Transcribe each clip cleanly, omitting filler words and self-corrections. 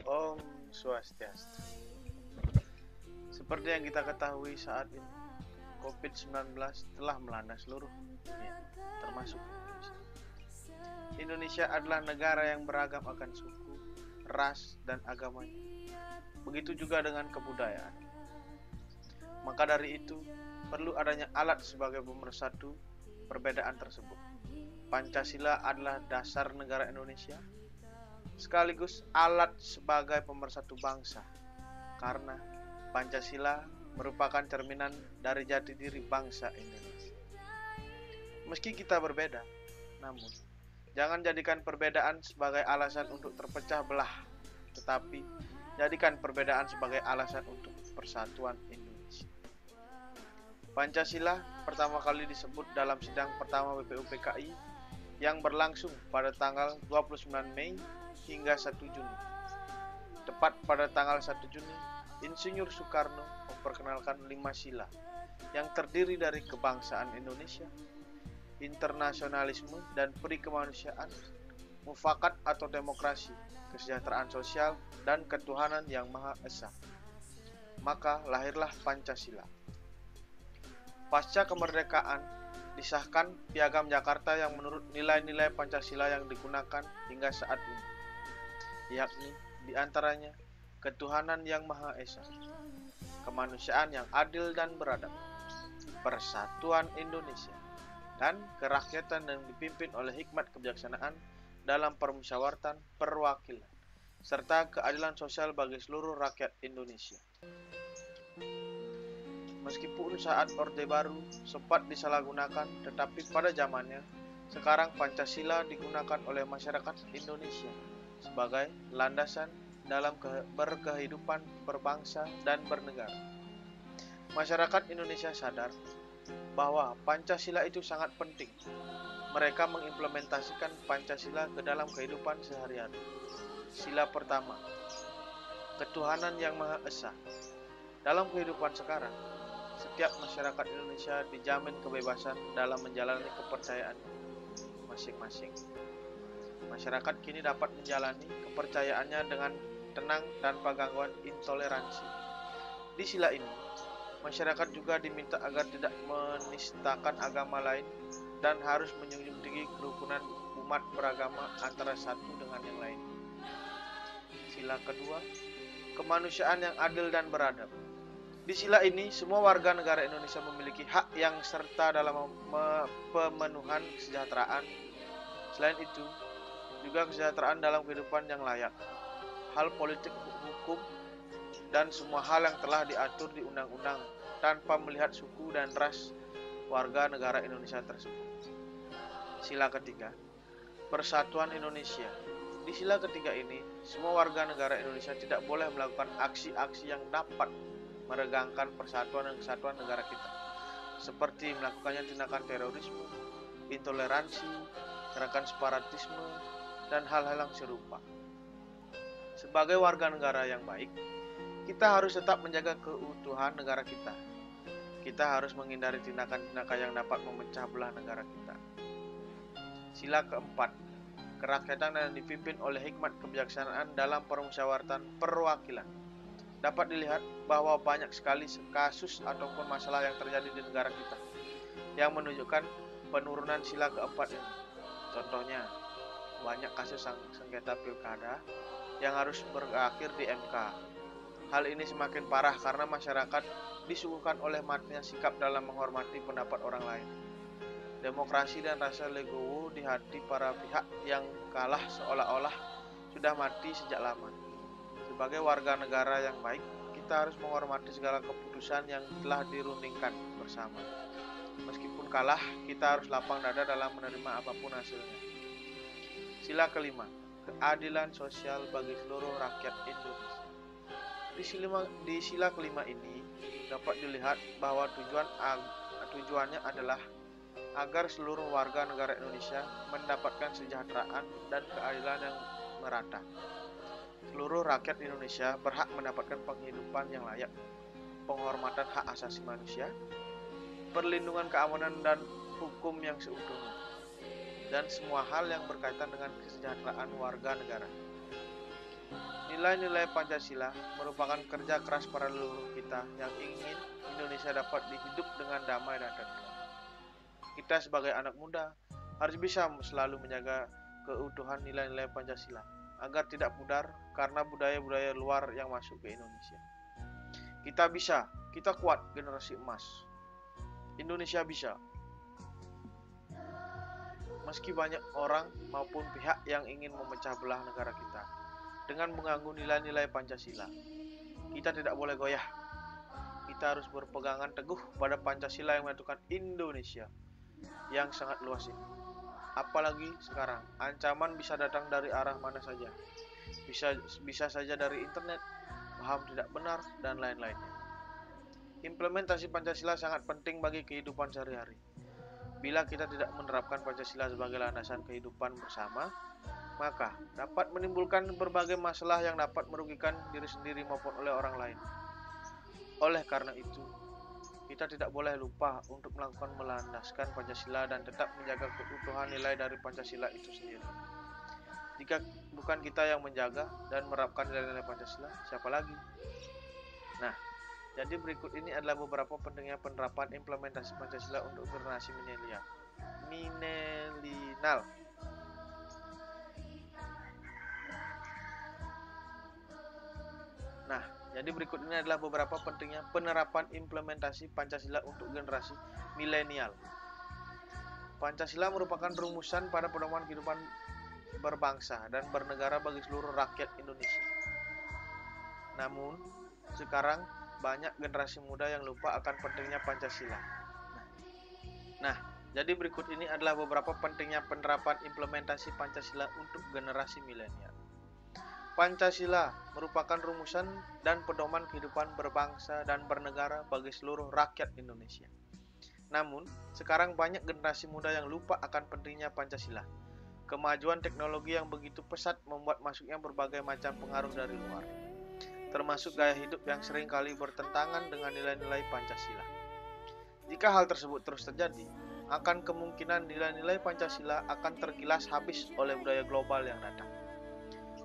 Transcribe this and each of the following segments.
Om Swastiastu. Seperti yang kita ketahui saat ini, COVID-19 telah melanda seluruh dunia, termasuk Indonesia. Indonesia adalah negara yang beragam akan suku, ras, dan agamanya. Begitu juga dengan kebudayaan. Maka dari itu, perlu adanya alat sebagai pemersatu perbedaan tersebut. Pancasila adalah dasar negara Indonesia, sekaligus alat sebagai pemersatu bangsa, karena Pancasila merupakan cerminan dari jati diri bangsa Indonesia. Meski kita berbeda, namun jangan jadikan perbedaan sebagai alasan untuk terpecah belah, tetapi jadikan perbedaan sebagai alasan untuk persatuan Indonesia. Pancasila pertama kali disebut dalam sidang pertama BPUPKI yang berlangsung pada tanggal 29 Mei hingga 1 Juni. Tepat pada tanggal 1 Juni, Insinyur Soekarno memperkenalkan 5 sila yang terdiri dari kebangsaan Indonesia, internasionalisme dan peri kemanusiaan, mufakat atau demokrasi, kesejahteraan sosial, dan ketuhanan yang Maha Esa. Maka lahirlah Pancasila. Pasca kemerdekaan, disahkan Piagam Jakarta yang menurut nilai-nilai Pancasila yang digunakan hingga saat ini, yakni diantaranya ketuhanan yang Maha Esa, kemanusiaan yang adil dan beradab, persatuan Indonesia, dan kerakyatan yang dipimpin oleh hikmat kebijaksanaan dalam permusyawaratan perwakilan, serta keadilan sosial bagi seluruh rakyat Indonesia. Meskipun saat Orde Baru sempat disalahgunakan, tetapi pada zamannya, sekarang Pancasila digunakan oleh masyarakat Indonesia sebagai landasan dalam berkehidupan berbangsa dan bernegara. Masyarakat Indonesia sadar bahwa Pancasila itu sangat penting. Mereka mengimplementasikan Pancasila ke dalam kehidupan sehari-hari. Sila pertama, ketuhanan yang Maha Esa. Dalam kehidupan sekarang, setiap masyarakat Indonesia dijamin kebebasan dalam menjalani kepercayaan masing-masing. Masyarakat kini dapat menjalani kepercayaannya dengan tenang tanpa gangguan intoleransi. Di sila ini, masyarakat juga diminta agar tidak menistakan agama lain dan harus menjunjung tinggi kerukunan umat beragama antara satu dengan yang lain. Sila kedua, kemanusiaan yang adil dan beradab. Di sila ini, semua warga negara Indonesia memiliki hak yang serta dalam pemenuhan kesejahteraan. Selain itu, juga kesejahteraan dalam kehidupan yang layak, hal politik, hukum, dan semua hal yang telah diatur di undang-undang tanpa melihat suku dan ras warga negara Indonesia tersebut. Sila ketiga, persatuan Indonesia. Di sila ketiga ini, semua warga negara Indonesia tidak boleh melakukan aksi-aksi yang dapat meregangkan persatuan dan kesatuan negara kita, seperti melakukannya tindakan terorisme, intoleransi, gerakan separatisme, dan hal-hal yang serupa. Sebagai warga negara yang baik, kita harus tetap menjaga keutuhan negara kita. Kita harus menghindari tindakan-tindakan yang dapat memecah belah negara kita. Sila keempat, kerakyatan yang dipimpin oleh hikmat kebijaksanaan dalam permusyawaratan perwakilan. Dapat dilihat bahwa banyak sekali kasus ataupun masalah yang terjadi di negara kita yang menunjukkan penurunan sila keempat ini. Contohnya, banyak kasus sengketa pilkada yang harus berakhir di MK. Hal ini semakin parah karena masyarakat disuguhkan oleh matinya sikap dalam menghormati pendapat orang lain. Demokrasi dan rasa legowo di hati para pihak yang kalah seolah-olah sudah mati sejak lama. Sebagai warga negara yang baik, kita harus menghormati segala keputusan yang telah dirundingkan bersama. Meskipun kalah, kita harus lapang dada dalam menerima apapun hasilnya. Sila kelima, keadilan sosial bagi seluruh rakyat Indonesia. Di sila kelima ini dapat dilihat bahwa tujuannya adalah agar seluruh warga negara Indonesia mendapatkan kesejahteraan dan keadilan yang merata. Seluruh rakyat Indonesia berhak mendapatkan penghidupan yang layak, penghormatan hak asasi manusia, perlindungan keamanan dan hukum yang seutuhnya, dan semua hal yang berkaitan dengan kesejahteraan warga negara. Nilai-nilai Pancasila merupakan kerja keras para leluhur kita yang ingin Indonesia dapat hidup dengan damai dan tentram. Kita sebagai anak muda harus bisa selalu menjaga keutuhan nilai-nilai Pancasila agar tidak pudar karena budaya-budaya luar yang masuk ke Indonesia. Kita bisa, kita kuat, generasi emas. Indonesia bisa. Meski banyak orang maupun pihak yang ingin memecah belah negara kita dengan mengganggu nilai-nilai Pancasila, kita tidak boleh goyah. Kita harus berpegangan teguh pada Pancasila yang menyatukan Indonesia yang sangat luas ini. Apalagi sekarang, ancaman bisa datang dari arah mana saja. Bisa saja dari internet, paham tidak benar, dan lain-lainnya. Implementasi Pancasila sangat penting bagi kehidupan sehari-hari. Bila kita tidak menerapkan Pancasila sebagai landasan kehidupan bersama, maka dapat menimbulkan berbagai masalah yang dapat merugikan diri sendiri maupun oleh orang lain. Oleh karena itu, kita tidak boleh lupa untuk melakukan melandaskan Pancasila dan tetap menjaga keutuhan nilai dari Pancasila itu sendiri. Jika bukan kita yang menjaga dan menerapkan nilai-nilai Pancasila, siapa lagi? Nah, jadi berikut ini adalah beberapa pentingnya penerapan implementasi Pancasila untuk generasi milenial. Nah, jadi berikut ini adalah beberapa pentingnya penerapan implementasi Pancasila untuk generasi milenial. Pancasila merupakan rumusan pada pedoman kehidupan berbangsa dan bernegara bagi seluruh rakyat Indonesia. Namun, sekarang banyak generasi muda yang lupa akan pentingnya Pancasila. Nah, jadi berikut ini adalah beberapa pentingnya penerapan implementasi Pancasila untuk generasi milenial. Pancasila merupakan rumusan dan pedoman kehidupan berbangsa dan bernegara bagi seluruh rakyat Indonesia. Namun, sekarang banyak generasi muda yang lupa akan pentingnya Pancasila. Kemajuan teknologi yang begitu pesat membuat masuknya berbagai macam pengaruh dari luar, termasuk gaya hidup yang seringkali bertentangan dengan nilai-nilai Pancasila. Jika hal tersebut terus terjadi, akan kemungkinan nilai-nilai Pancasila akan tergilas habis oleh budaya global yang datang.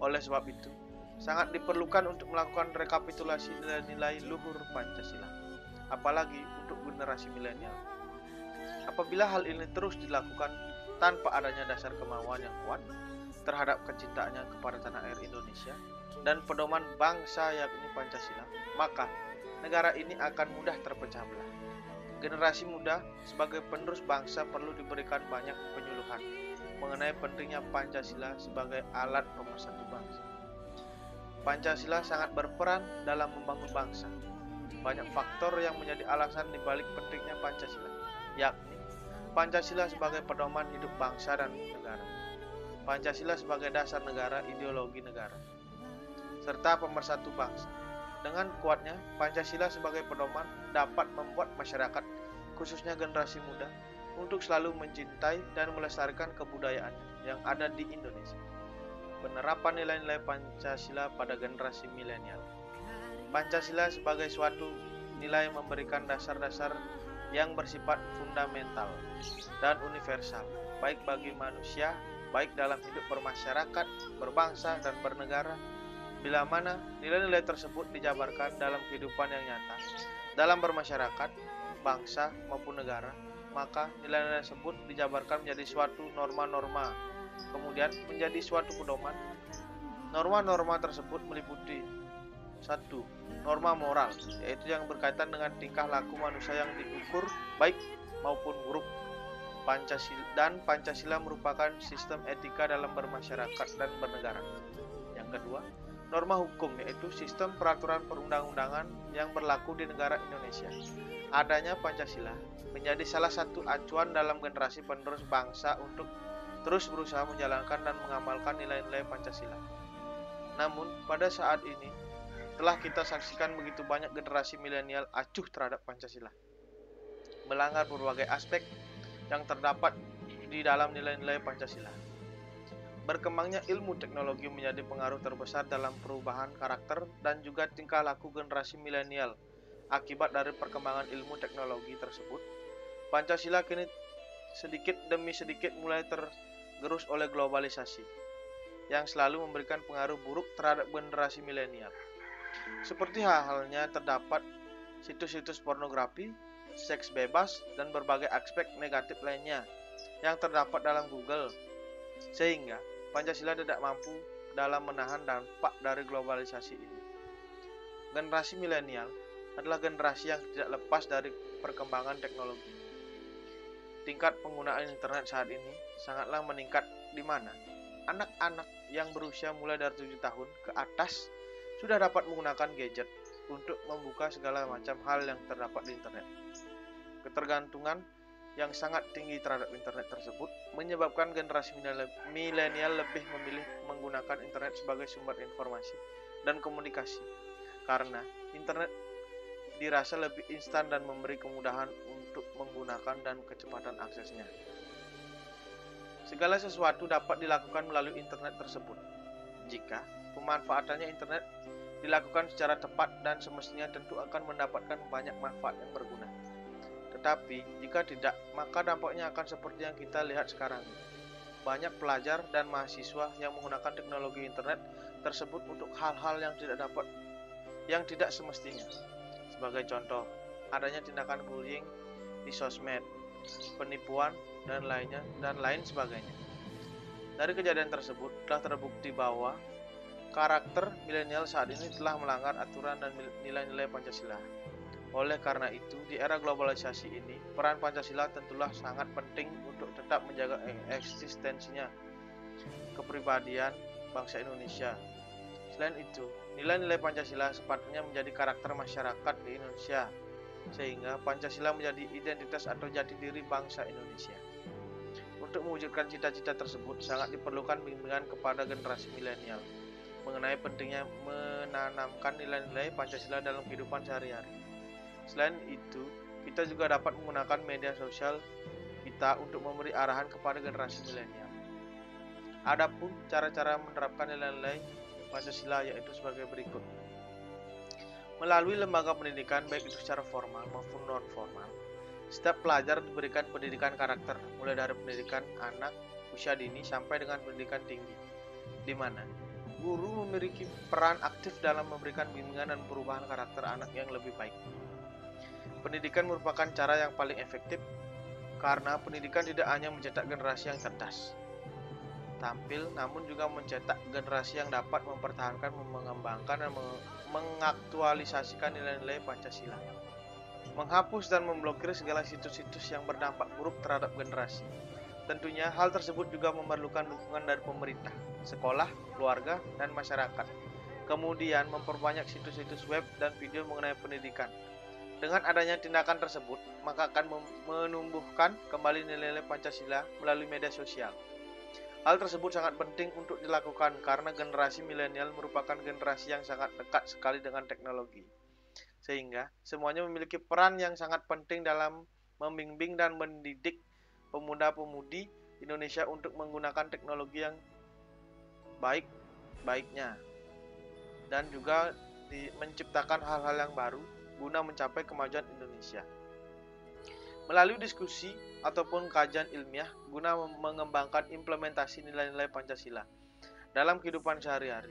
Oleh sebab itu, sangat diperlukan untuk melakukan rekapitulasi nilai-nilai luhur Pancasila, apalagi untuk generasi milenial. Apabila hal ini terus dilakukan tanpa adanya dasar kemauan yang kuat terhadap kecintaannya kepada tanah air Indonesia dan pedoman bangsa yakni Pancasila, maka negara ini akan mudah terpecah belah. Generasi muda sebagai penerus bangsa perlu diberikan banyak penyuluhan mengenai pentingnya Pancasila sebagai alat pemersatu bangsa. Pancasila sangat berperan dalam membangun bangsa. Banyak faktor yang menjadi alasan dibalik pentingnya Pancasila, yakni Pancasila sebagai pedoman hidup bangsa dan negara, Pancasila sebagai dasar negara, ideologi negara, serta pemersatu bangsa. Dengan kuatnya, Pancasila sebagai pedoman dapat membuat masyarakat, khususnya generasi muda, untuk selalu mencintai dan melestarikan kebudayaan yang ada di Indonesia. Penerapan nilai-nilai Pancasila pada generasi milenial. Pancasila sebagai suatu nilai memberikan dasar-dasar yang bersifat fundamental dan universal, baik bagi manusia, baik dalam hidup bermasyarakat, berbangsa, dan bernegara. Bila mana nilai-nilai tersebut dijabarkan dalam kehidupan yang nyata, dalam bermasyarakat, bangsa, maupun negara, maka nilai-nilai tersebut dijabarkan menjadi suatu norma-norma, kemudian menjadi suatu pedoman. Norma-norma tersebut meliputi 1. Norma moral, yaitu yang berkaitan dengan tingkah laku manusia yang diukur baik maupun buruk. Pancasila merupakan sistem etika dalam bermasyarakat dan bernegara. Yang kedua, norma hukum, yaitu sistem peraturan perundang-undangan yang berlaku di negara Indonesia. Adanya Pancasila menjadi salah satu acuan dalam generasi penerus bangsa untuk terus berusaha menjalankan dan mengamalkan nilai-nilai Pancasila. Namun, pada saat ini, telah kita saksikan begitu banyak generasi milenial acuh terhadap Pancasila, melanggar berbagai aspek yang terdapat di dalam nilai-nilai Pancasila. Berkembangnya ilmu teknologi menjadi pengaruh terbesar dalam perubahan karakter dan juga tingkah laku generasi milenial. Akibat dari perkembangan ilmu teknologi tersebut, Pancasila kini sedikit demi sedikit mulai tergerus oleh globalisasi. yang selalu memberikan pengaruh buruk terhadap generasi milenial. Seperti halnya terdapat situs-situs pornografi, seks bebas, dan berbagai aspek negatif lainnya yang terdapat dalam Google, sehingga Pancasila tidak mampu dalam menahan dampak dari globalisasi ini. Generasi milenial adalah generasi yang tidak lepas dari perkembangan teknologi. Tingkat penggunaan internet saat ini sangatlah meningkat, di mana anak-anak yang berusia mulai dari 7 tahun ke atas sudah dapat menggunakan gadget untuk membuka segala macam hal yang terdapat di internet. Ketergantungan yang sangat tinggi terhadap internet tersebut menyebabkan generasi milenial lebih memilih menggunakan internet sebagai sumber informasi dan komunikasi, karena internet dirasa lebih instan dan memberi kemudahan untuk menggunakan dan kecepatan aksesnya. Segala sesuatu dapat dilakukan melalui internet tersebut jika pemanfaatannya internet dilakukan secara tepat, dan semestinya tentu akan mendapatkan banyak manfaat yang berguna. Tetapi jika tidak, maka dampaknya akan seperti yang kita lihat sekarang. Banyak pelajar dan mahasiswa yang menggunakan teknologi internet tersebut untuk hal-hal yang tidak semestinya. Sebagai contoh, adanya tindakan bullying di sosmed, penipuan, dan lain sebagainya. Dari kejadian tersebut telah terbukti bahwa karakter milenial saat ini telah melanggar aturan dan nilai-nilai Pancasila. Oleh karena itu, di era globalisasi ini, peran Pancasila tentulah sangat penting untuk tetap menjaga eksistensinya kepribadian bangsa Indonesia. Selain itu, nilai-nilai Pancasila sepatutnya menjadi karakter masyarakat di Indonesia, sehingga Pancasila menjadi identitas atau jati diri bangsa Indonesia. Untuk mewujudkan cita-cita tersebut, sangat diperlukan bimbingan kepada generasi milenial mengenai pentingnya menanamkan nilai-nilai Pancasila dalam kehidupan sehari-hari. Selain itu, kita juga dapat menggunakan media sosial kita untuk memberi arahan kepada generasi milenial. Adapun cara-cara menerapkan nilai-nilai Pancasila yaitu sebagai berikut. Melalui lembaga pendidikan, baik itu secara formal maupun non-formal, setiap pelajar diberikan pendidikan karakter, mulai dari pendidikan anak usia dini sampai dengan pendidikan tinggi, di mana guru memiliki peran aktif dalam memberikan bimbingan dan perubahan karakter anak yang lebih baik. Pendidikan merupakan cara yang paling efektif, karena pendidikan tidak hanya mencetak generasi yang cerdas, tampil, namun juga mencetak generasi yang dapat mempertahankan, mengembangkan, dan mengaktualisasikan nilai-nilai Pancasila. Menghapus dan memblokir segala situs-situs yang berdampak buruk terhadap generasi. Tentunya hal tersebut juga memerlukan dukungan dari pemerintah, sekolah, keluarga, dan masyarakat. Kemudian memperbanyak situs-situs web dan video mengenai pendidikan. Dengan adanya tindakan tersebut, maka akan menumbuhkan kembali nilai-nilai Pancasila melalui media sosial. Hal tersebut sangat penting untuk dilakukan karena generasi milenial merupakan generasi yang sangat dekat sekali dengan teknologi. Sehingga semuanya memiliki peran yang sangat penting dalam membimbing dan mendidik pemuda-pemudi Indonesia untuk menggunakan teknologi yang baik-baiknya, dan juga menciptakan hal-hal yang baru guna mencapai kemajuan Indonesia. Melalui diskusi ataupun kajian ilmiah guna mengembangkan implementasi nilai-nilai Pancasila dalam kehidupan sehari-hari,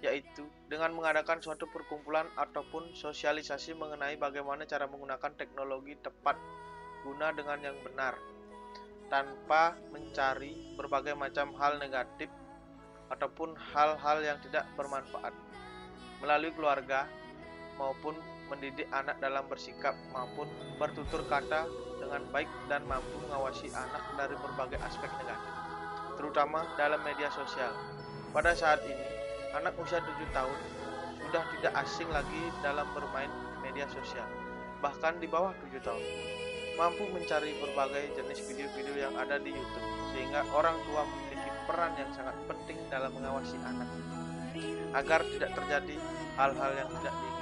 yaitu dengan mengadakan suatu perkumpulan ataupun sosialisasi mengenai bagaimana cara menggunakan teknologi tepat guna dengan yang benar, tanpa mencari berbagai macam hal negatif ataupun hal-hal yang tidak bermanfaat. Melalui keluarga maupun mendidik anak dalam bersikap maupun bertutur kata dengan baik dan mampu mengawasi anak dari berbagai aspek negatif, terutama dalam media sosial. Pada saat ini, anak usia 7 tahun sudah tidak asing lagi dalam bermain media sosial. Bahkan di bawah 7 tahun mampu mencari berbagai jenis video-video yang ada di YouTube, sehingga orang tua memiliki peran yang sangat penting dalam mengawasi anak agar tidak terjadi hal-hal yang tidak diinginkan.